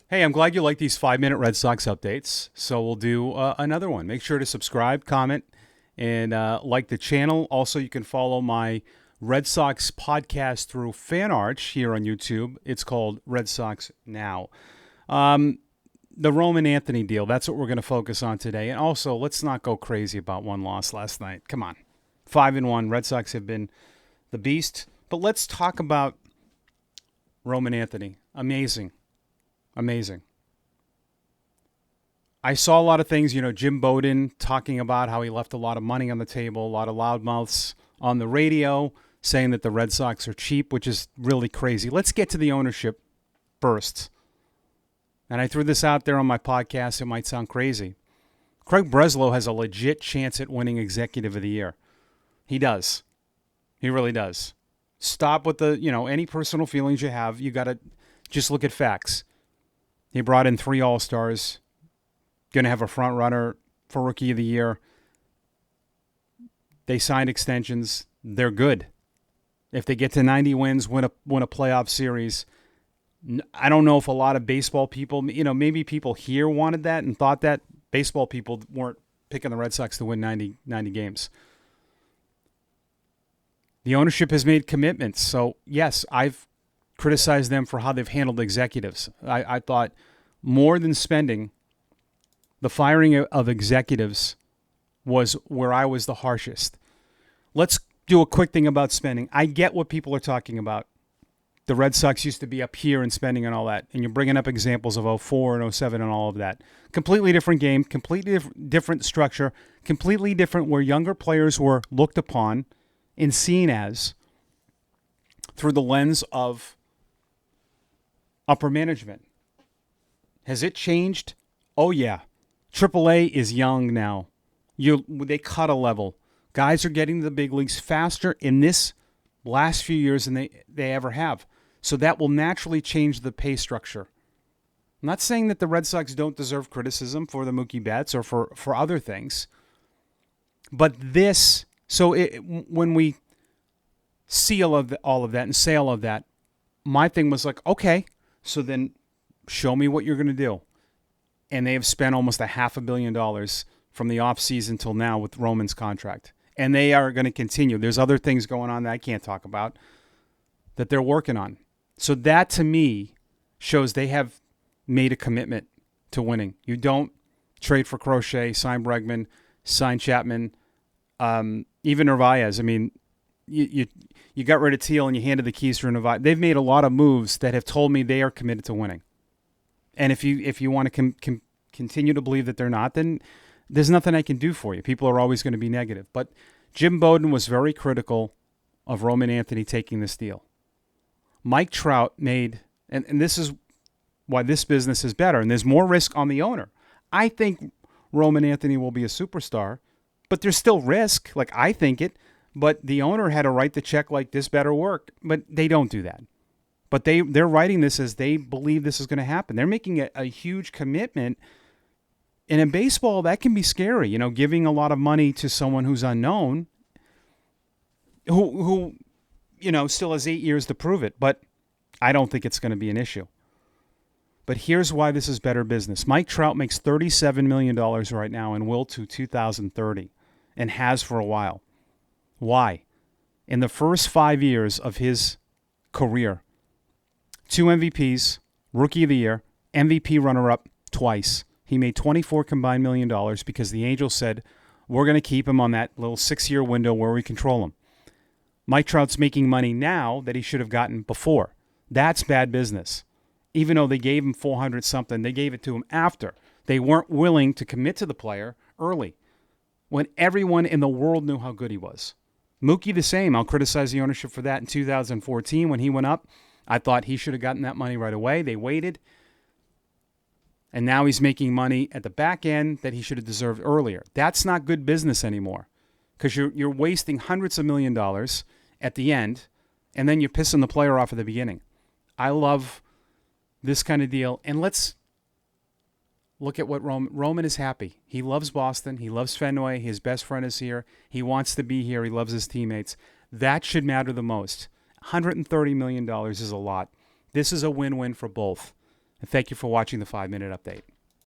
Hey, I'm glad you like these 5-minute Red Sox updates. So we'll do another one. Make sure to subscribe, comment, and like the channel. Also, you can follow my Red Sox podcast through FanArch here on YouTube. It's called Red Sox Now. Um, the Roman Anthony deal, that's what we're going to focus on today. And also, let's not go crazy about one loss last night. Come on. 5-1. Red Sox have been the beast. But let's talk about Roman Anthony. Amazing. Amazing. I saw a lot of things, Jim Bowden talking about how he left a lot of money on the table, a lot of loudmouths on the radio saying that the Red Sox are cheap, which is really crazy. Let's get to the ownership first. And I threw this out there on my podcast. It might sound crazy. Craig Breslow has a legit chance at winning Executive of the Year. He does. He really does. Stop with the, any personal feelings you have. You got to just look at facts. He brought in 3 All-Stars. Going to have a front runner for Rookie of the Year. They signed extensions. They're good. If they get to 90 wins, win a playoff series, I don't know if a lot of baseball people, maybe people here wanted that and thought that. Baseball people weren't picking the Red Sox to win 90 games. The ownership has made commitments. So, yes, I've criticized them for how they've handled executives. I thought more than spending, the firing of executives was where I was the harshest. Let's do a quick thing about spending. I get what people are talking about. The Red Sox used to be up here in spending and all that, and you're bringing up examples of '04 and '07 and all of that. Completely different game, completely different structure, completely different where younger players were looked upon and seen as through the lens of upper management. Has it changed? Oh, yeah. AAA is young now. They cut a level. Guys are getting to the big leagues faster in this last few years than they ever have. So that will naturally change the pay structure. I'm not saying that the Red Sox don't deserve criticism for the Mookie Betts or for other things. But this, when we see all of that and say all of that, my thing was like, okay, so then show me what you're going to do. And they have spent almost $500 million from the offseason till now with Roman's contract. And they are going to continue. There's other things going on that I can't talk about that they're working on. So that, to me, shows they have made a commitment to winning. You don't trade for Crochet, sign Bregman, sign Chapman, even Narvaez. I mean, you got rid of Teal and you handed the keys to Narvaez. They've made a lot of moves that have told me they are committed to winning. And if you want to continue to believe that they're not, then there's nothing I can do for you. People are always going to be negative. But Jim Bowden was very critical of Roman Anthony taking this deal. Mike Trout made, and this is why this business is better, and there's more risk on the owner. I think Roman Anthony will be a superstar, but there's still risk. Like, I think it, but the owner had to write the check like this better work, but they don't do that. But they're writing this as they believe this is going to happen. They're making a huge commitment. And in baseball, that can be scary, giving a lot of money to someone who's unknown, who still has 8 years to prove it. But I don't think it's going to be an issue. But here's why this is better business. Mike Trout makes $37 million right now and will to 2030 and has for a while. Why? In the first 5 years of his career, 2 MVPs, Rookie of the Year, MVP runner-up twice. He made $24 combined million because the Angels said, we're going to keep him on that little 6-year window where we control him. Mike Trout's making money now that he should have gotten before. That's bad business. Even though they gave him 400-something, they gave it to him after. They weren't willing to commit to the player early when everyone in the world knew how good he was. Mookie the same. I'll criticize the ownership for that in 2014 when he went up. I thought he should have gotten that money right away. They waited. And now he's making money at the back end that he should have deserved earlier. That's not good business anymore because you're wasting hundreds of $millions at the end, and then you're pissing the player off at the beginning. I love this kind of deal. And let's look at what Roman is happy. He loves Boston. He loves Fenway. His best friend is here. He wants to be here. He loves his teammates. That should matter the most. $130 million is a lot. This is a win-win for both. And thank you for watching the 5-Minute Update.